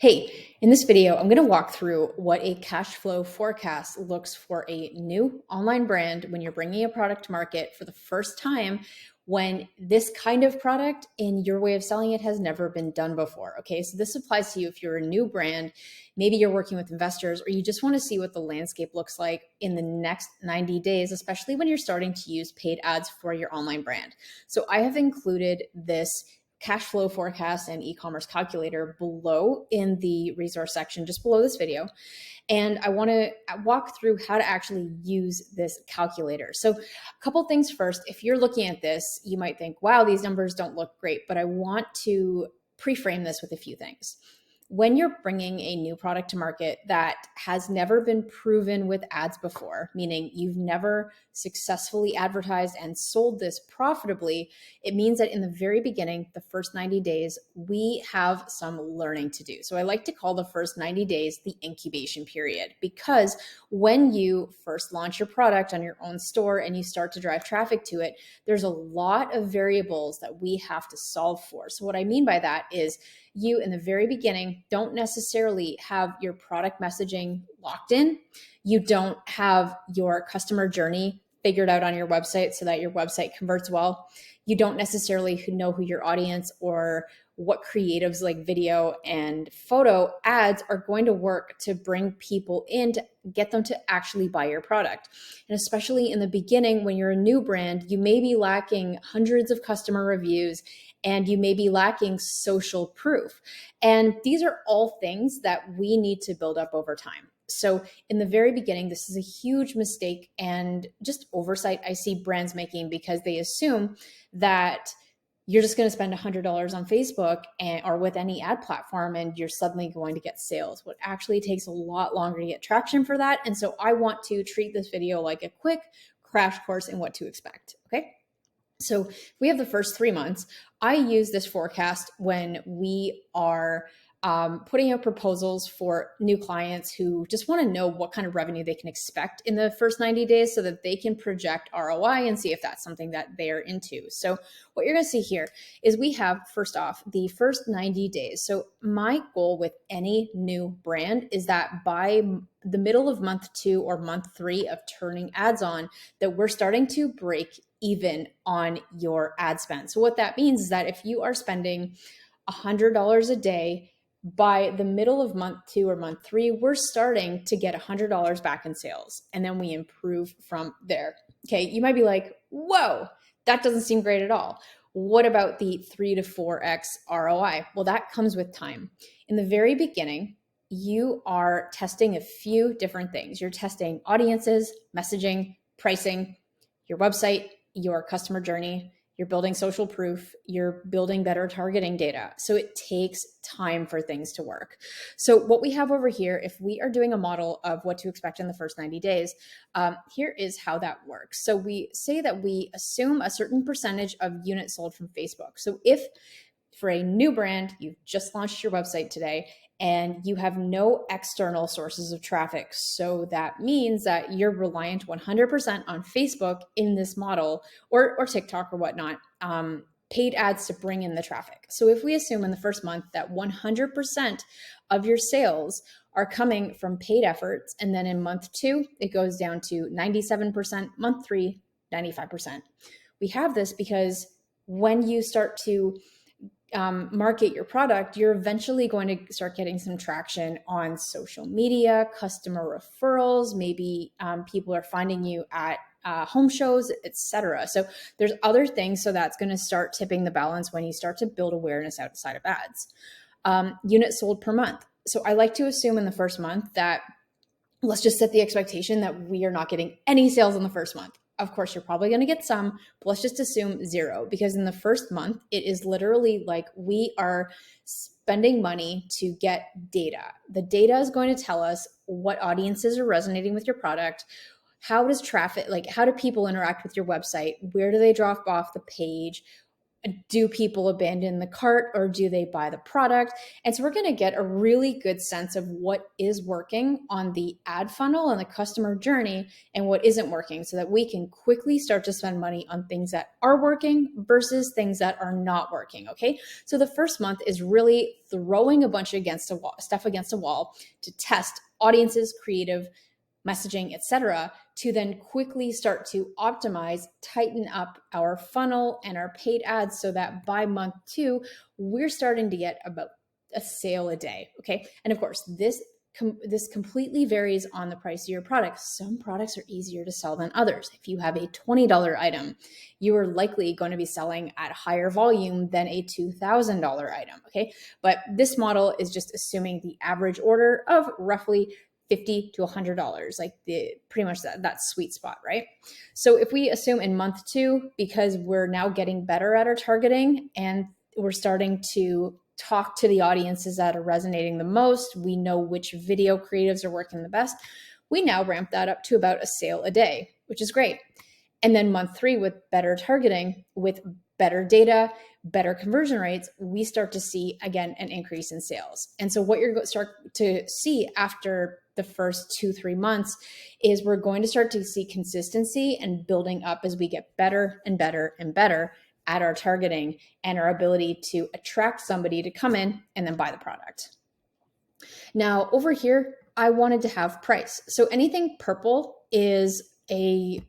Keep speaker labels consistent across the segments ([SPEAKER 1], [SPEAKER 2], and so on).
[SPEAKER 1] Hey, in this video, I'm going to walk through what a cash flow forecast looks for a new online brand when you're bringing a product to market for the first time, when this kind of product in your way of selling it has never been done before. Okay, so this applies to you if you're a new brand, maybe you're working with investors, or you just want to see what the landscape looks like in the next 90 days, especially when you're starting to use paid ads for your online brand. So I have included this cash flow forecast and e-commerce calculator below in the resource section, just below this video. And I want to walk through how to actually use this calculator. So a couple things first. If you're looking at this, you might think, wow, these numbers don't look great, but I want to pre-frame this with a few things. When you're bringing a new product to market that has never been proven with ads before, meaning you've never successfully advertised and sold this profitably, it means that in the very beginning, the first 90 days, we have some learning to do. So I like to call the first 90 days the incubation period, because when you first launch your product on your own store and you start to drive traffic to it, there's a lot of variables that we have to solve for. So what I mean by that is, you in the very beginning don't necessarily have your product messaging locked in. You don't have your customer journey figured out on your website so that your website converts well. You don't necessarily know who your audience or what creatives like video and photo ads are going to work to bring people in to get them to actually buy your product. And especially in the beginning, when you're a new brand, you may be lacking hundreds of customer reviews and you may be lacking social proof. And these are all things that we need to build up over time. So in the very beginning, this is a huge mistake and just oversight I see brands making, because they assume that you're just going to spend $100 on Facebook or with any ad platform and you're suddenly going to get sales. What actually takes a lot longer to get traction for that. And so I want to treat this video like a quick crash course in what to expect. Okay. So we have the first 3 months. I use this forecast when we are putting out proposals for new clients who just want to know what kind of revenue they can expect in the first 90 days so that they can project ROI and see if that's something that they're into. So what you're going to see here is we have, first off, the first 90 days. So my goal with any new brand is that by the middle of month 2 or month 3 of turning ads on, that we're starting to break even on your ad spend. So what that means is that if you are spending $100 a day, by the middle of month 2 or month 3, we're starting to get $100 back in sales. And then we improve from there. Okay, you might be like, whoa, that doesn't seem great at all. What about the 3 to 4x ROI? Well, that comes with time. In the very beginning, you are testing a few different things. You're testing audiences, messaging, pricing, your website, your customer journey. You're building social proof, you're building better targeting data. So it takes time for things to work. So what we have over here, if we are doing a model of what to expect in the first 90 days, here is how that works. So we say that we assume a certain percentage of units sold from Facebook. So if for a new brand, you've just launched your website today, and you have no external sources of traffic. So that means that you're reliant 100% on Facebook in this model, or TikTok or whatnot, paid ads to bring in the traffic. So if we assume in the first month that 100% of your sales are coming from paid efforts, and then in month 2, it goes down to 97%, month 3, 95%. We have this because when you start to market your product, you're eventually going to start getting some traction on social media, customer referrals, maybe people are finding you at home shows, etc. So there's other things. So that's going to start tipping the balance when you start to build awareness outside of ads. Units sold per month. So I like to assume in the first month that, let's just set the expectation that we are not getting any sales in the first month. Of course, you're probably going to get some, but let's just assume 0, because in the first month, it is literally like we are spending money to get data. The data is going to tell us what audiences are resonating with your product. How does traffic, how do people interact with your website? Where do they drop off the page? do people abandon the cart or do they buy the product? And so we're going to get a really good sense of what is working on the ad funnel and the customer journey and what isn't working, so that we can quickly start to spend money on things that are working versus things that are not working. Okay. So the first month is really throwing a bunch stuff against a wall to test audiences, creative, messaging, etc., to then quickly start to optimize, tighten up our funnel and our paid ads so that by month 2, we're starting to get about a sale a day. Okay. And of course, this completely varies on the price of your product. Some products are easier to sell than others. If you have a $20 item, you are likely going to be selling at higher volume than a $2,000 item. Okay. But this model is just assuming the average order of roughly $50 to $100, like pretty much that sweet spot, right? So if we assume in month 2, because we're now getting better at our targeting and we're starting to talk to the audiences that are resonating the most, we know which video creatives are working the best, we now ramp that up to about a sale a day, which is great. And then month 3, with better targeting, with better data, better conversion rates, we start to see, again, an increase in sales. And so what you're going to start to see after the first 2-3 months is we're going to start to see consistency and building up as we get better and better and better at our targeting and our ability to attract somebody to come in and then buy the product. Now over here, I wanted to have price. So anything purple is a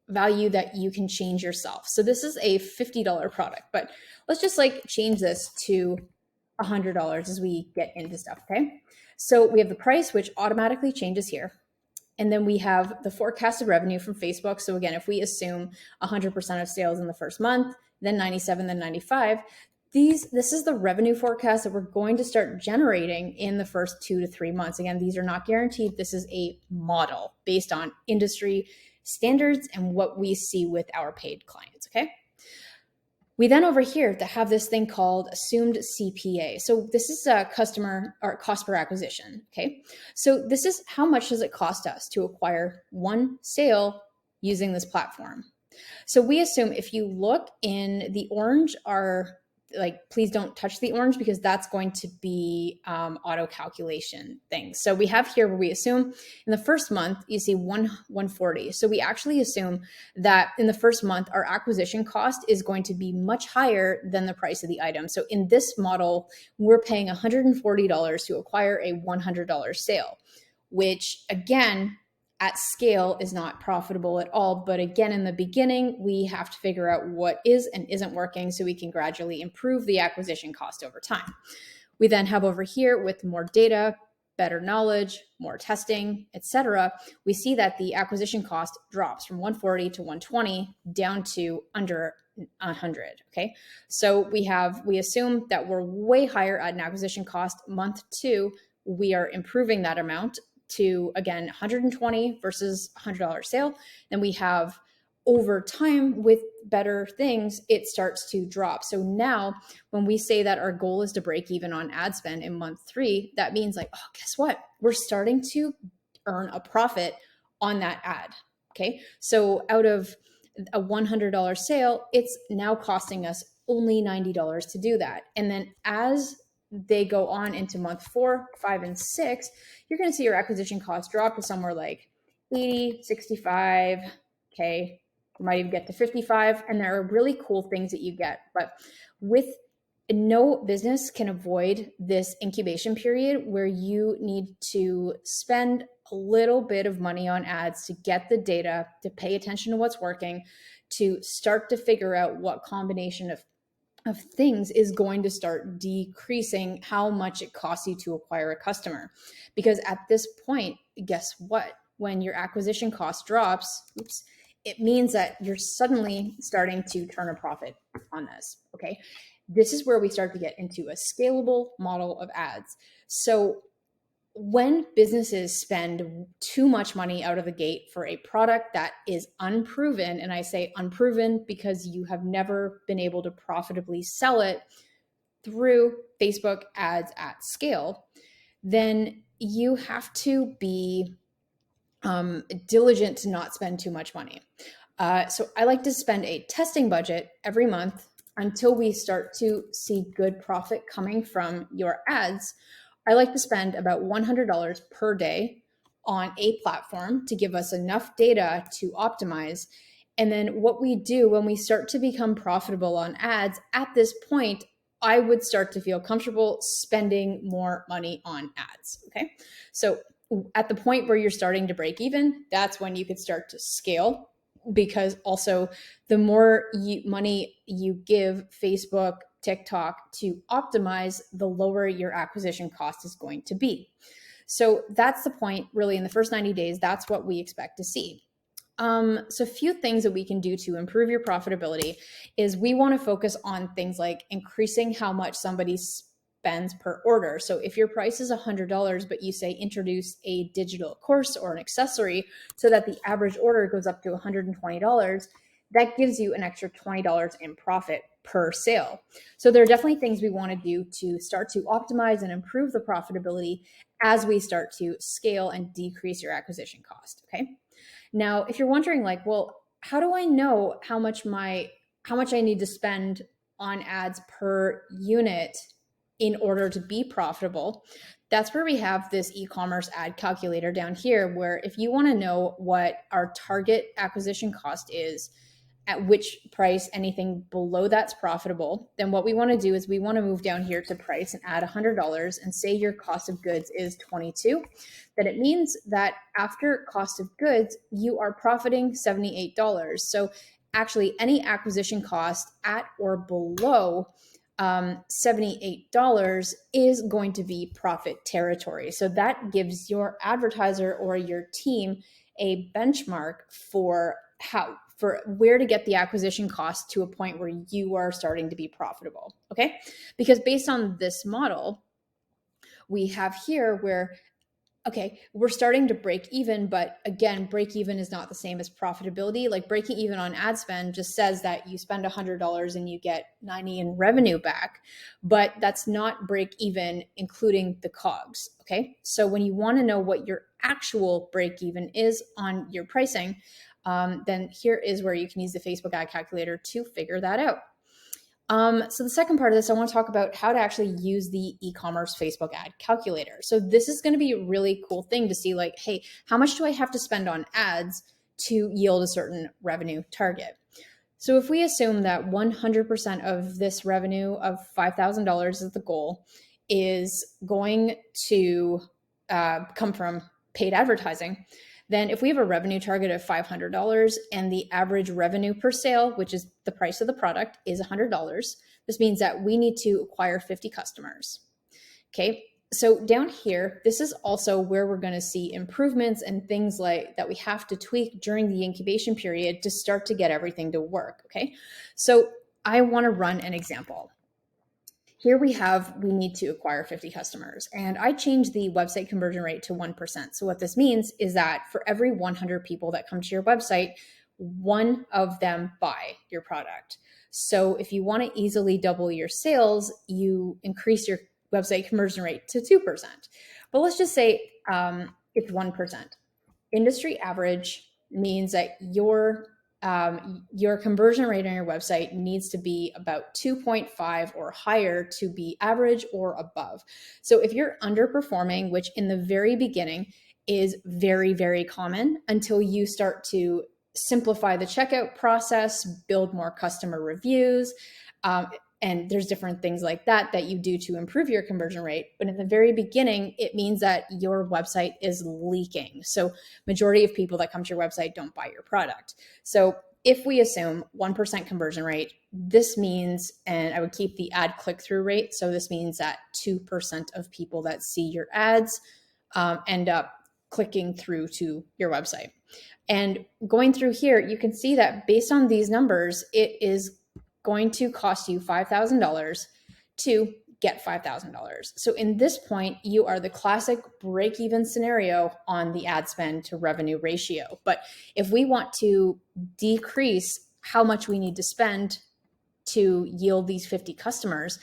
[SPEAKER 1] value that you can change yourself. So this is a $50 product, but let's just change this to $100 as we get into stuff, okay? So we have the price, which automatically changes here. And then we have the forecasted revenue from Facebook. So again, if we assume 100% of sales in the first month, then 97, then 95, this is the revenue forecast that we're going to start generating in the first 2 to 3 months. Again, these are not guaranteed. This is a model based on industry standards and what we see with our paid clients, okay? We then over here to have this thing called assumed CPA. So this is a customer or cost per acquisition, okay? So this is how much does it cost us to acquire one sale using this platform. So we assume if you look in the orange are please don't touch the orange because that's going to be auto calculation things. So we have here where we assume in the first month, you see 140. So we actually assume that in the first month, our acquisition cost is going to be much higher than the price of the item. So in this model, we're paying $140 to acquire a $100 sale, which again, at scale is not profitable at all. But again, in the beginning, we have to figure out what is and isn't working so we can gradually improve the acquisition cost over time. We then have over here with more data, better knowledge, more testing, etc. We see that the acquisition cost drops from 140 to 120 down to under 100. Okay. So we assume that we're way higher at an acquisition cost. Month 2, we are improving that amount to, again, 120 versus $100 sale. Then we have over time with better things, it starts to drop. So now when we say that our goal is to break even on ad spend in month 3, that means guess what? We're starting to earn a profit on that ad. Okay. So out of a $100 sale, it's now costing us only $90 to do that. And then as they go on into month 4, 5, and 6, you're going to see your acquisition cost drop to somewhere like 80, 65, okay, you might even get to 55, and there are really cool things that you get. But no business can avoid this incubation period where you need to spend a little bit of money on ads to get the data, to pay attention to what's working, to start to figure out what combination of things is going to start decreasing how much it costs you to acquire a customer. Because at this point, guess what? When your acquisition cost drops, it means that you're suddenly starting to turn a profit on this, okay? This is where we start to get into a scalable model of ads. So when businesses spend too much money out of the gate for a product that is unproven, and I say unproven because you have never been able to profitably sell it through Facebook ads at scale, then you have to be diligent to not spend too much money. So I like to spend a testing budget every month until we start to see good profit coming from your ads, I like to spend about $100 per day on a platform to give us enough data to optimize. And then what we do when we start to become profitable on ads, at this point, I would start to feel comfortable spending more money on ads. Okay. So at the point where you're starting to break even, that's when you could start to scale, because also the more money you give Facebook, TikTok to optimize, the lower your acquisition cost is going to be. So that's the point, really, in the first 90 days, that's what we expect to see. So a few things that we can do to improve your profitability is we want to focus on things like increasing how much somebody spends per order. So if your price is $100, but you say introduce a digital course or an accessory so that the average order goes up to $120, that gives you an extra $20 in profit per sale. So there are definitely things we want to do to start to optimize and improve the profitability as we start to scale and decrease your acquisition cost. Okay. Now, if you're wondering, like, well, how do I know how much I need to spend on ads per unit in order to be profitable? That's where we have this e-commerce ad calculator down here, where if you want to know what our target acquisition cost is, at which price anything below that's profitable, then what we want to do is we want to move down here to price and add $100 and say your cost of goods is 22. Then it means that after cost of goods, you are profiting $78. So actually any acquisition cost at or below $78 is going to be profit territory. So that gives your advertiser or your team a benchmark for where to get the acquisition cost to a point where you are starting to be profitable. Okay. Because based on this model, we have here where, okay, we're starting to break even, but again, break even is not the same as profitability. Like breaking even on ad spend just says that you spend $100 and you get 90 in revenue back, but that's not break even, including the COGS. Okay. So when you want to know what your actual break even is on your pricing, then here is where you can use the Facebook ad calculator to figure that out. So the second part of this, I want to talk about how to actually use the e-commerce Facebook ad calculator. So this is going to be a really cool thing to see, like, hey, how much do I have to spend on ads to yield a certain revenue target? So if we assume that 100% of this revenue of $5,000 is the goal, is going to come from paid advertising, then if we have a revenue target of $500 and the average revenue per sale, which is the price of the product, is $100, this means that we need to acquire 50 customers. Okay. So down here, this is also where we're going to see improvements and things like that we have to tweak during the incubation period to start to get everything to work. Okay. So I want to run an example. Here we need to acquire 50 customers, and I changed the website conversion rate to 1%. So what this means is that for every 100 people that come to your website, one of them buy your product. So if you want to easily double your sales, you increase your website conversion rate to 2%. But let's just say it's 1%. Industry average means that your conversion rate on your website needs to be about 2.5 or higher to be average or above. So if you're underperforming, which in the very beginning is very, very common until you start to simplify the checkout process, build more customer reviews, and there's different things like that you do to improve your conversion rate. But in the very beginning, it means that your website is leaking. So majority of people that come to your website don't buy your product. So if we assume 1% conversion rate, this means, and I would keep the ad click-through rate. So this means that 2% of people that see your ads end up clicking through to your website. And going through here, you can see that based on these numbers, it is going to cost you $5,000 to get $5,000. So in this point, you are the classic break-even scenario on the ad spend to revenue ratio. But if we want to decrease how much we need to spend to yield these 50 customers,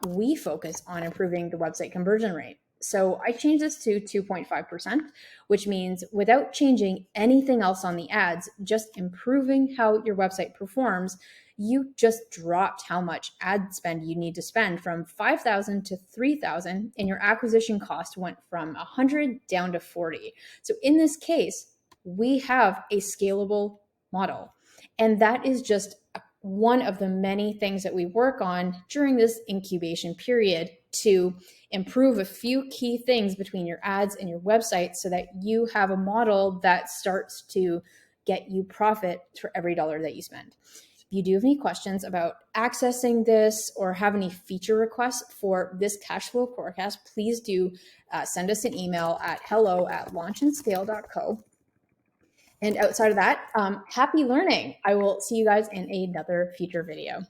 [SPEAKER 1] we focus on improving the website conversion rate. So I changed this to 2.5%, which means without changing anything else on the ads, just improving how your website performs, you just dropped how much ad spend you need to spend from 5,000 to 3,000, and your acquisition cost went from 100 down to 40. So in this case, we have a scalable model. And that is just one of the many things that we work on during this incubation period to improve a few key things between your ads and your website so that you have a model that starts to get you profit for every dollar that you spend. If you do have any questions about accessing this or have any feature requests for this cash flow forecast, please do send us an email at hello@launchandscale.co. And outside of that, happy learning. I will see you guys in another future video.